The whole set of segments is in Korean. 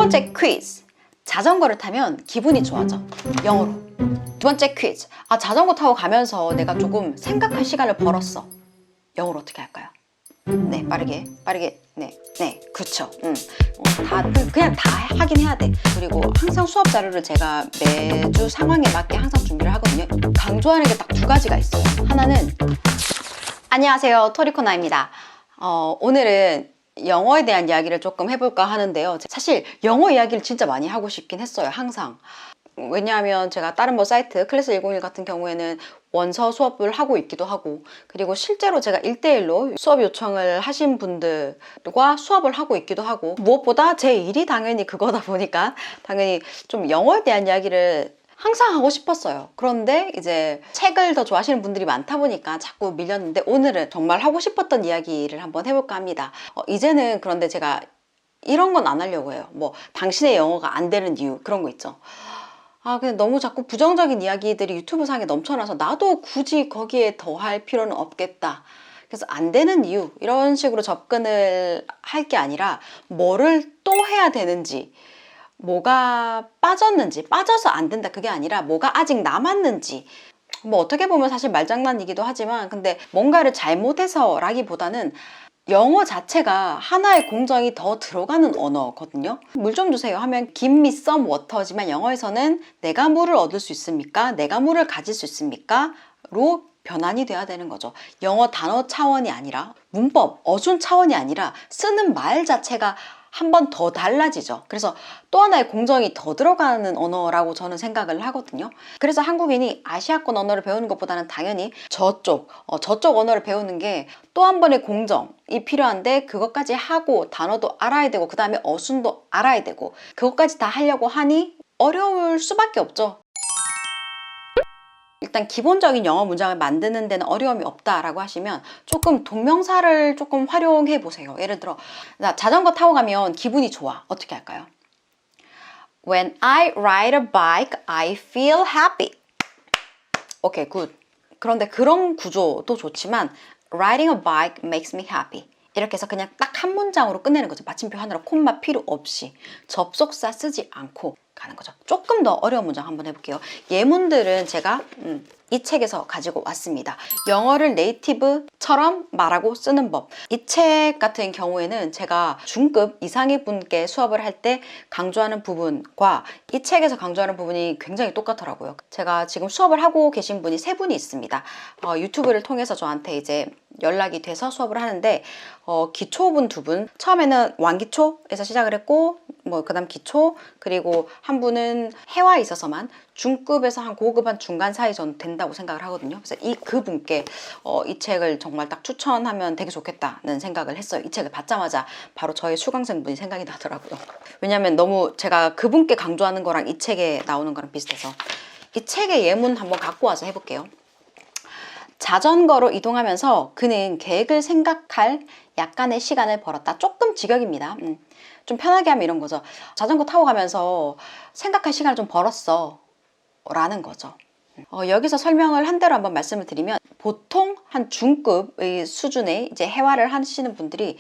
번째 퀴즈. 자전거를 타면 기분이 좋아져. 영어로. 두 번째 퀴즈. 자전거 타고 가면서 내가 조금 생각할 시간을 벌었어. 영어로 어떻게 할까요? 네, 빠르게. 네, 그렇죠. 그냥 다 하긴 해야 돼. 그리고 항상 수업 자료를 제가 매주 상황에 맞게 항상 준비를 하거든요. 강조하는 게 딱 두 가지가 있어요. 하나는, 안녕하세요, 토리코나입니다. 오늘은 영어에 대한 이야기를 조금 해볼까 하는데요. 사실 영어 이야기를 진짜 많이 하고 싶긴 했어요, 항상. 왜냐하면 제가 다른 사이트 클래스 101 같은 경우에는 원서 수업을 하고 있기도 하고, 그리고 실제로 제가 1대1로 수업 요청을 하신 분들과 수업을 하고 있기도 하고, 무엇보다 제 일이 당연히 그거다 보니까 당연히 좀 영어에 대한 이야기를 항상 하고 싶었어요. 그런데 이제 책을 더 좋아하시는 분들이 많다 보니까 자꾸 밀렸는데, 오늘은 정말 하고 싶었던 이야기를 한번 해볼까 합니다. 이제는 그런데 제가 이런 건 안 하려고 해요. 당신의 영어가 안 되는 이유, 그런 거 있죠. 그냥 너무 자꾸 부정적인 이야기들이 유튜브 상에 넘쳐나서 나도 굳이 거기에 더 할 필요는 없겠다. 그래서 안 되는 이유, 이런 식으로 접근을 할 게 아니라 뭐를 또 해야 되는지, 뭐가 빠졌는지, 빠져서 안 된다 그게 아니라 뭐가 아직 남았는지, 어떻게 보면 사실 말장난이기도 하지만, 근데 뭔가를 잘못해서 라기보다는 영어 자체가 하나의 공정이 더 들어가는 언어거든요. 물 좀 주세요 하면 give me some water지만, 영어에서는 내가 물을 얻을 수 있습니까? 내가 물을 가질 수 있습니까? 로 변환이 돼야 되는 거죠. 영어 단어 차원이 아니라, 문법, 어순 차원이 아니라 쓰는 말 자체가 한 번 더 달라지죠. 그래서 또 하나의 공정이 더 들어가는 언어라고 저는 생각을 하거든요. 그래서 한국인이 아시아권 언어를 배우는 것보다는 당연히 저쪽 언어를 배우는 게 또 한 번의 공정이 필요한데, 그것까지 하고 단어도 알아야 되고 그 다음에 어순도 알아야 되고, 그것까지 다 하려고 하니 어려울 수밖에 없죠. 일단 기본적인 영어 문장을 만드는 데는 어려움이 없다라고 하시면 조금 동명사를 조금 활용해 보세요. 예를 들어, 자전거 타고 가면 기분이 좋아. 어떻게 할까요? When I ride a bike, I feel happy. 오케이, 굿. 그런데 그런 구조도 좋지만 riding a bike makes me happy. 이렇게 해서 그냥 딱 한 문장으로 끝내는 거죠. 마침표 하나로 콤마 필요 없이, 접속사 쓰지 않고 가는 거죠. 조금 더 어려운 문장 한번 해볼게요. 예문들은 제가 이 책에서 가지고 왔습니다. 영어를 네이티브처럼 말하고 쓰는 법. 이 책 같은 경우에는 제가 중급 이상의 분께 수업을 할 때 강조하는 부분과 이 책에서 강조하는 부분이 굉장히 똑같더라고요. 제가 지금 수업을 하고 계신 분이 3분이 있습니다. 유튜브를 통해서 저한테 이제 연락이 돼서 수업을 하는데, 기초분 2분, 처음에는 완기초에서 시작을 했고, 그 다음 기초, 그리고 한 분은 해화에 있어서만 중급에서 한 고급 한 중간 사이 정도 된다고 생각을 하거든요. 그래서 그분께 이 책을 정말 딱 추천하면 되게 좋겠다는 생각을 했어요. 이 책을 받자마자 바로 저의 수강생분이 생각이 나더라고요. 왜냐면 너무 제가 그분께 강조하는 거랑 이 책에 나오는 거랑 비슷해서. 이 책의 예문 한번 갖고 와서 해볼게요. 자전거로 이동하면서 그는 계획을 생각할 약간의 시간을 벌었다. 조금 직역입니다. 좀 편하게 하면 이런 거죠. 자전거 타고 가면서 생각할 시간을 좀 벌었어 라는 거죠. 여기서 설명을 한 대로 한번 말씀을 드리면, 보통 한 중급의 수준의 이제 회화를 하시는 분들이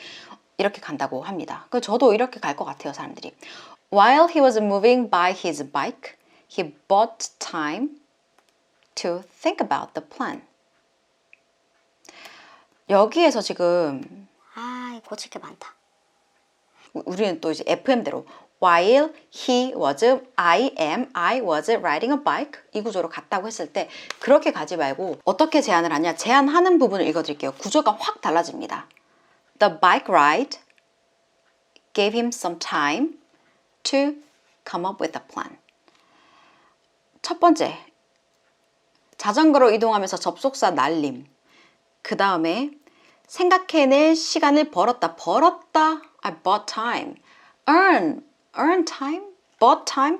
이렇게 간다고 합니다. 저도 이렇게 갈 것 같아요, 사람들이. While he was moving by his bike, he bought time to think about the plan. 여기에서 지금 고칠 게 많다. 우리는 또 이제 FM대로 while he was, I was riding a bike, 이 구조로 갔다고 했을 때 그렇게 가지 말고 어떻게 제안을 하냐, 제안하는 부분을 읽어드릴게요. 구조가 확 달라집니다. The bike ride gave him some time to come up with a plan. 첫 번째, 자전거로 이동하면서 접속사 날림. 그 다음에 생각해낼 시간을 벌었다. I bought time. Earn time? Bought time?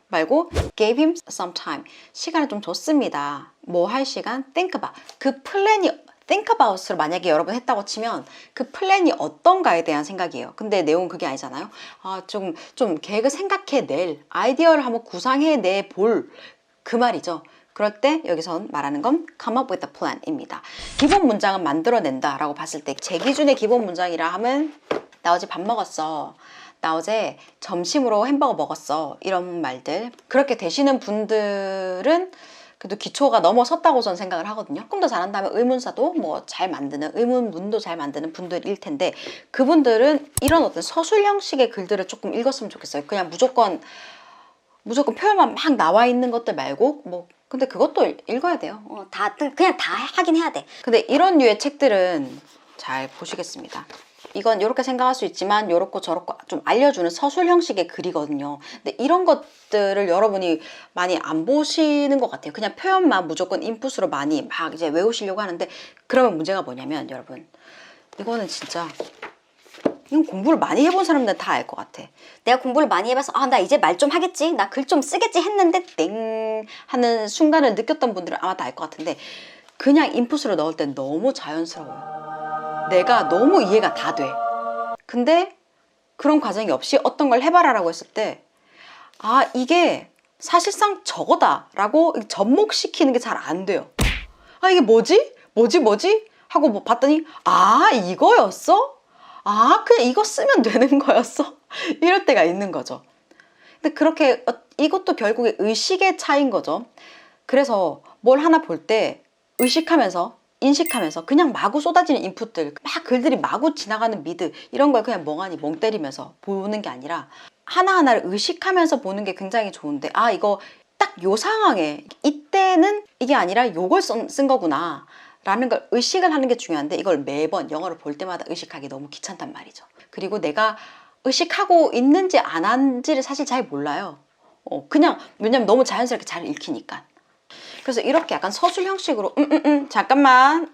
말고 gave him some time. 시간을 좀 줬습니다. 뭐 할 시간? think about. 그 플랜이 think about을 만약에 여러분 했다고 치면 그 플랜이 어떤가에 대한 생각이에요. 근데 내용은 그게 아니잖아요. 좀 계획을 생각해낼, 아이디어를 한번 구상해내 볼, 그 말이죠. 그럴 때 여기선 말하는 건 come up with a plan입니다. 기본 문장은 만들어낸다 라고 봤을 때, 제 기준의 기본 문장이라 하면 나 어제 밥 먹었어. 나 어제 점심으로 햄버거 먹었어. 이런 말들. 그렇게 되시는 분들은 그래도 기초가 넘어섰다고 저는 생각을 하거든요. 조금 더 잘한다면 의문사도 뭐 잘 만드는, 의문문도 잘 만드는 분들일 텐데, 그분들은 이런 어떤 서술 형식의 글들을 조금 읽었으면 좋겠어요. 그냥 무조건 표현만 막 나와 있는 것들 말고, 뭐 근데 그것도 읽어야 돼요. 그냥 다 하긴 해야 돼. 근데 이런 류의 책들은 잘 보시겠습니다. 이건 이렇게 생각할 수 있지만 요렇고 저렇고 좀 알려주는 서술 형식의 글이거든요. 근데 이런 것들을 여러분이 많이 안 보시는 것 같아요. 그냥 표현만 무조건 인풋으로 많이 막 이제 외우시려고 하는데, 그러면 문제가 뭐냐면 여러분, 이거는 진짜 이건 공부를 많이 해본 사람들은 다 알 것 같아. 내가 공부를 많이 해봐서 나 이제 말 좀 하겠지, 나 글 좀 쓰겠지 했는데 땡 하는 순간을 느꼈던 분들은 아마 다 알 것 같은데, 그냥 인풋으로 넣을 때 너무 자연스러워요. 내가 너무 이해가 다 돼. 근데 그런 과정이 없이 어떤 걸 해봐라라고 했을 때, 이게 사실상 저거다 라고 접목시키는 게 잘 안 돼요. 이게 뭐지? 하고 뭐 봤더니 이거였어? 그냥 이거 쓰면 되는 거였어? 이럴 때가 있는 거죠. 근데 그렇게 이것도 결국에 의식의 차이인 거죠. 그래서 뭘 하나 볼 때 의식하면서 인식하면서 그냥 마구 쏟아지는 인풋들, 막 글들이 마구 지나가는 미드, 이런 걸 그냥 멍하니 멍 때리면서 보는 게 아니라 하나하나를 의식하면서 보는 게 굉장히 좋은데, 이거 딱 요 상황에 이때는 이게 아니라 요걸 쓴 거구나 라는 걸 의식을 하는 게 중요한데, 이걸 매번 영어를 볼 때마다 의식하기 너무 귀찮단 말이죠. 그리고 내가 의식하고 있는지 안 한지를 사실 잘 몰라요. 그냥 왜냐면 너무 자연스럽게 잘 읽히니까. 그래서 이렇게 약간 서술 형식으로 잠깐만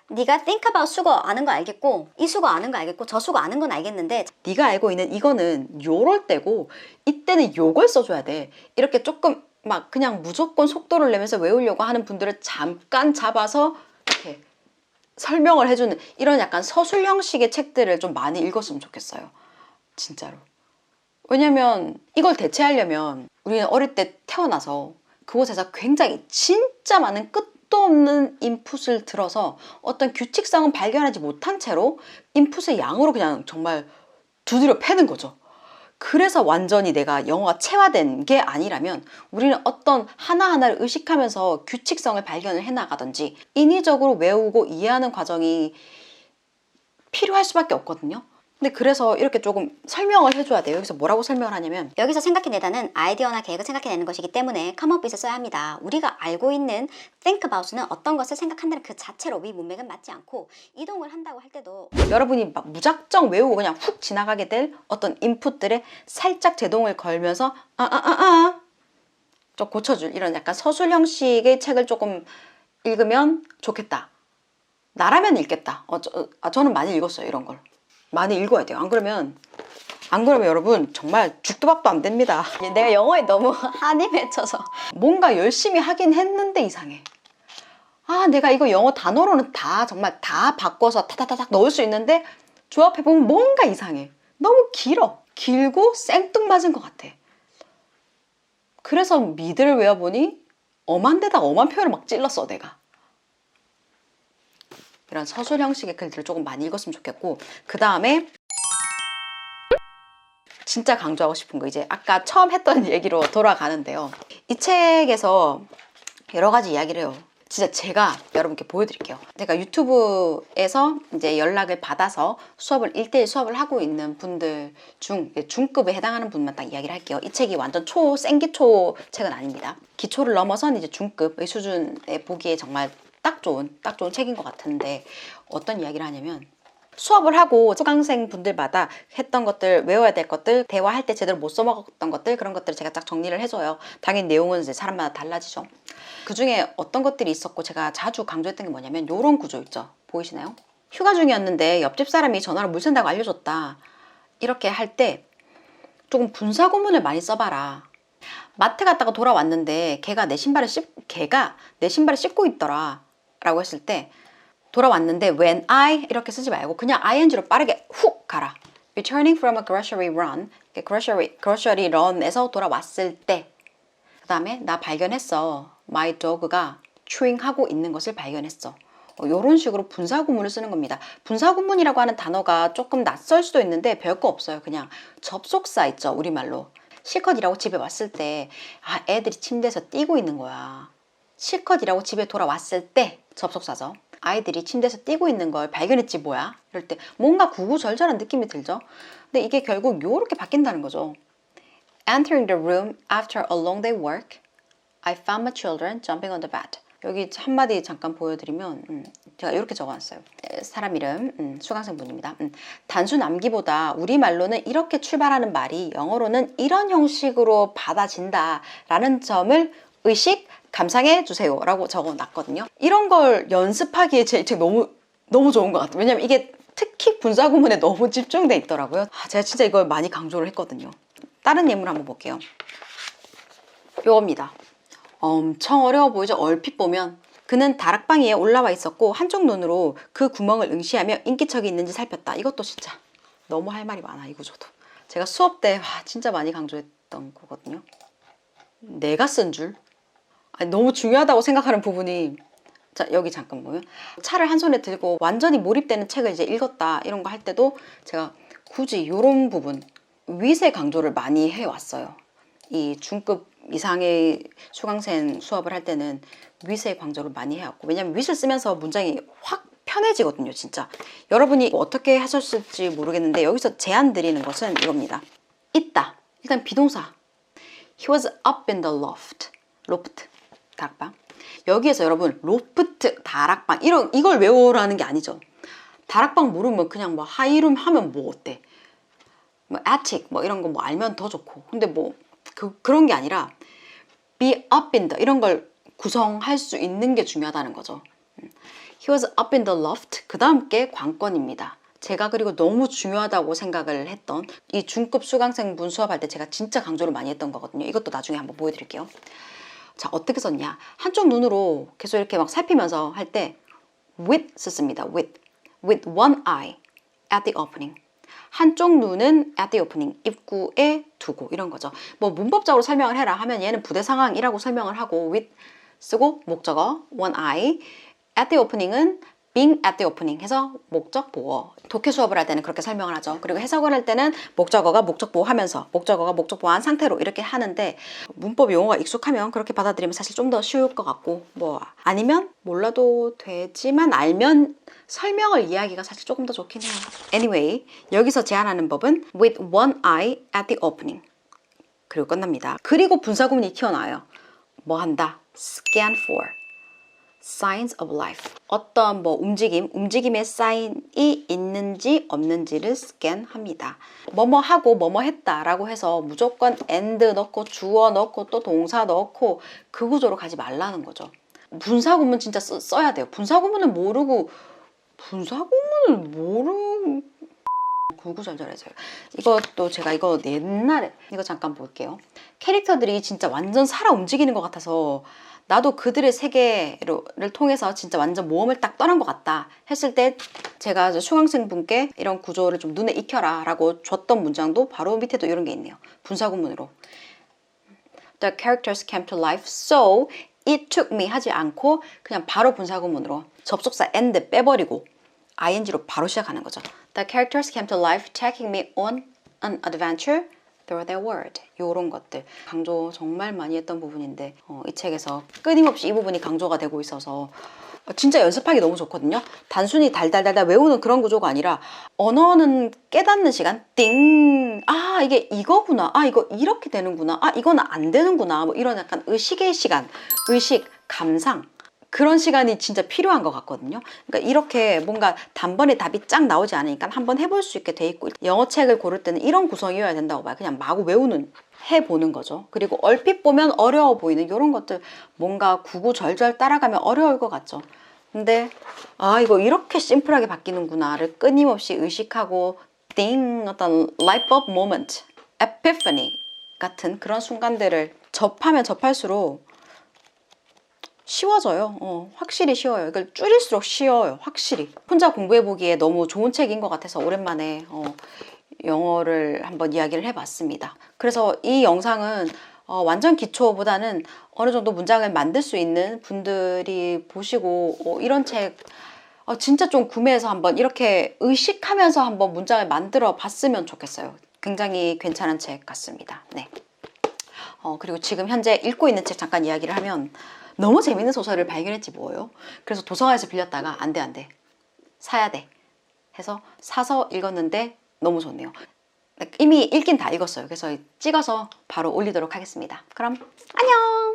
네가 think about 수거 아는 거 알겠고, 이 수거 아는 거 알겠고, 저 수거 아는 건 알겠는데, 네가 알고 있는 이거는 요럴 때고 이때는 요걸 써줘야 돼. 이렇게 조금 막 그냥 무조건 속도를 내면서 외우려고 하는 분들을 잠깐 잡아서 이렇게 설명을 해주는 이런 약간 서술 형식의 책들을 좀 많이 읽었으면 좋겠어요. 진짜로. 왜냐면 이걸 대체하려면 우리는 어릴 때 태어나서 그곳에서 굉장히 진짜 많은 끝도 없는 인풋을 들어서 어떤 규칙성은 발견하지 못한 채로 인풋의 양으로 그냥 정말 두드려 패는 거죠. 그래서 완전히 내가 영어가 체화된 게 아니라면 우리는 어떤 하나하나를 의식하면서 규칙성을 발견을 해나가든지 인위적으로 외우고 이해하는 과정이 필요할 수밖에 없거든요. 근데 그래서 이렇게 조금 설명을 해줘야 돼요. 여기서 뭐라고 설명을 하냐면, 여기서 생각해내다는 아이디어나 계획을 생각해내는 것이기 때문에 come up with을 써야 합니다. 우리가 알고 있는 think about는 어떤 것을 생각한다는 그 자체로 위 문맥은 맞지 않고, 이동을 한다고 할 때도 여러분이 막 무작정 외우고 그냥 훅 지나가게 될 어떤 인풋들에 살짝 제동을 걸면서 좀 고쳐줄 이런 약간 서술 형식의 책을 조금 읽으면 좋겠다. 나라면 읽겠다. 저는 많이 읽었어요. 이런 걸 많이 읽어야 돼요. 안 그러면 여러분 정말 죽도 밥도 안 됩니다. 내가 영어에 너무 한이 맺혀서 뭔가 열심히 하긴 했는데 이상해. 내가 이거 영어 단어로는 다 정말 다 바꿔서 타타타닥 넣을 수 있는데 조합해보면 뭔가 이상해. 너무 길고 생뚱맞은 것 같아. 그래서 미드를 외워보니 엄한 데다가 엄한 표현을 막 찔렀어 내가. 이런 서술 형식의 글들을 조금 많이 읽었으면 좋겠고, 그 다음에 진짜 강조하고 싶은 거, 이제 아까 처음 했던 얘기로 돌아가는데요. 이 책에서 여러 가지 이야기를 해요. 진짜 제가 여러분께 보여드릴게요. 제가 유튜브에서 이제 연락을 받아서 수업을 1대1 수업을 하고 있는 분들 중 중급에 해당하는 분만 딱 이야기를 할게요. 이 책이 완전 생기초 책은 아닙니다. 기초를 넘어선 이제 중급의 수준에 보기에 정말 딱 좋은 책인 것 같은데, 어떤 이야기를 하냐면, 수업을 하고 수강생 분들마다 했던 것들, 외워야 될 것들, 대화할 때 제대로 못 써먹었던 것들, 그런 것들을 제가 딱 정리를 해줘요. 당연히 내용은 이제 사람마다 달라지죠. 그 중에 어떤 것들이 있었고 제가 자주 강조했던 게 뭐냐면, 요런 구조 있죠. 보이시나요? 휴가 중이었는데 옆집 사람이 전화로 물 샌다고 알려줬다. 이렇게 할 때 조금 분사구문을 많이 써봐라. 마트 갔다가 돌아왔는데 걔가 내 신발을 씻고 있더라 라고 했을 때, 돌아왔는데 when I 이렇게 쓰지 말고 그냥 ing로 빠르게 훅 가라. Returning from a grocery run, grocery run에서 돌아왔을 때. 그 다음에 나 발견했어. My dog가 chewing 하고 있는 것을 발견했어. 이런 식으로 분사구문을 쓰는 겁니다. 분사구문이라고 하는 단어가 조금 낯설 수도 있는데 별거 없어요. 그냥 접속사 있죠, 우리말로. 실컷 일하고 집에 왔을 때 애들이 침대에서 뛰고 있는 거야. 실컷 일하고 집에 돌아왔을 때 접속사죠. 아이들이 침대에서 뛰고 있는 걸 발견했지 뭐야? 이럴 때 뭔가 구구절절한 느낌이 들죠. 근데 이게 결국 요렇게 바뀐다는 거죠. Entering the room after a long day work, I found my children jumping on the bed. 여기 한마디 잠깐 보여드리면 제가 이렇게 적어놨어요. 사람 이름 수강생분입니다. 단순 암기보다 우리말로는 이렇게 출발하는 말이 영어로는 이런 형식으로 받아진다라는 점을 의식 감상해 주세요 라고 적어놨거든요. 이런 걸 연습하기에 제 책 너무 좋은 것 같아요. 왜냐면 이게 특히 분사구문에 너무 집중돼 있더라고요. 제가 진짜 이걸 많이 강조를 했거든요. 다른 예문 한번 볼게요. 요겁니다. 엄청 어려워 보이죠? 얼핏 보면 그는 다락방 위에 올라와 있었고 한쪽 눈으로 그 구멍을 응시하며 인기척이 있는지 살폈다. 이것도 진짜 너무 할 말이 많아, 이 구조도. 제가 수업 때 진짜 많이 강조했던 거거든요. 내가 쓴 줄? 너무 중요하다고 생각하는 부분이, 자 여기 잠깐 보면 차를 한 손에 들고 완전히 몰입되는 책을 이제 읽었다 이런 거 할 때도 제가 굳이 이런 부분 윗의 강조를 많이 해왔어요. 이 중급 이상의 수강생 수업을 할 때는 윗의 강조를 많이 해왔고, 왜냐면 윗을 쓰면서 문장이 확 편해지거든요, 진짜. 여러분이 어떻게 하셨을지 모르겠는데 여기서 제안 드리는 것은 이겁니다. 있다. 일단 비동사. He was up in the loft. 로프트, 다락방. 여기에서 여러분 로프트, 다락방 이걸 외우라는 게 아니죠. 다락방 모르면 그냥 뭐 하이룸 하면 뭐 어때? 뭐 attic 뭐 이런 거 뭐 알면 더 좋고. 근데 뭐 그런 게 아니라 be up in the 이런 걸 구성할 수 있는 게 중요하다는 거죠. He was up in the loft. 그 다음 게 관건입니다. 제가 그리고 너무 중요하다고 생각을 했던 이 중급 수강생분 수업할 때 제가 진짜 강조를 많이 했던 거거든요. 이것도 나중에 한번 보여드릴게요. 자, 어떻게 썼냐? 한쪽 눈으로 계속 이렇게 막 살피면서 할 때 with 썼습니다. with one eye at the opening. 한쪽 눈은 at the opening, 입구에 두고 이런 거죠. 뭐 문법적으로 설명을 해라 하면 얘는 부대 상황이라고 설명을 하고 with 쓰고 목적어 one eye, at the opening은 being at the opening 해서 목적 보어. 독해 수업을 할 때는 그렇게 설명을 하죠. 그리고 해석을 할 때는 목적어가 목적 보호하면서 목적어가 목적 보호한 상태로 이렇게 하는데, 문법 용어가 익숙하면 그렇게 받아들이면 사실 좀 더 쉬울 것 같고, 뭐 아니면 몰라도 되지만 알면 설명을 이해하기가 사실 조금 더 좋긴 해요. Anyway, 여기서 제안하는 법은 with one eye at the opening. 그리고 끝납니다. 그리고 분사구문이 튀어나와요. 뭐 한다? Scan for signs of life. 어떤 뭐 움직임의 사인이 있는지 없는지를 스캔합니다. 뭐뭐 하고 뭐뭐 했다라고 해서 무조건 and 넣고 주어 넣고 또 동사 넣고 그 구조로 가지 말라는 거죠. 분사구문 진짜 써야 돼요. 분사구문을 모르고 구구절절해져요. 이것도 제가 이거 옛날에 이거 잠깐 볼게요. 캐릭터들이 진짜 완전 살아 움직이는 것 같아서 나도 그들의 세계를 통해서 진짜 완전 모험을 딱 떠난 것 같다 했을 때 제가 수강생분께 이런 구조를 좀 눈에 익혀라 라고 줬던 문장도 바로 밑에도 이런 게 있네요. 분사구문으로 The characters came to life so it took me 하지 않고 그냥 바로 분사구문으로 접속사 and 빼버리고 ing로 바로 시작하는 거죠. The characters came to life taking me on an adventure through their world. 요런 것들 강조 정말 많이 했던 부분인데 이 책에서 끊임없이 이 부분이 강조가 되고 있어서 진짜 연습하기 너무 좋거든요. 단순히 달달달달 외우는 그런 구조가 아니라 언어는 깨닫는 시간. 띵! 아 이게 이거구나. 아 이거 이렇게 되는구나. 아 이거는 안 되는구나. 뭐 이런 약간 의식의 시간, 의식, 감상 그런 시간이 진짜 필요한 것 같거든요. 그러니까 이렇게 뭔가 단번에 답이 쫙 나오지 않으니까 한번 해볼 수 있게 돼 있고, 영어 책을 고를 때는 이런 구성이어야 된다고 봐요. 그냥 마구 외우는 해보는 거죠. 그리고 얼핏 보면 어려워 보이는 이런 것들 뭔가 구구절절 따라가면 어려울 것 같죠. 근데 아 이거 이렇게 심플하게 바뀌는구나를 끊임없이 의식하고 띵 어떤 light bulb moment, epiphany 같은 그런 순간들을 접하면 접할수록 쉬워져요. 확실히 쉬워요. 이걸 줄일수록 쉬워요. 확실히. 혼자 공부해보기에 너무 좋은 책인 것 같아서 오랜만에 영어를 한번 이야기를 해봤습니다. 그래서 이 영상은 완전 기초보다는 어느 정도 문장을 만들 수 있는 분들이 보시고 이런 책 진짜 좀 구매해서 한번 이렇게 의식하면서 한번 문장을 만들어 봤으면 좋겠어요. 굉장히 괜찮은 책 같습니다. 네. 그리고 지금 현재 읽고 있는 책 잠깐 이야기를 하면 너무 재밌는 소설을 발견했지 뭐예요. 그래서 도서관에서 빌렸다가 안 돼. 사야 돼. 해서 사서 읽었는데 너무 좋네요. 이미 읽긴 다 읽었어요. 그래서 찍어서 바로 올리도록 하겠습니다. 그럼 안녕!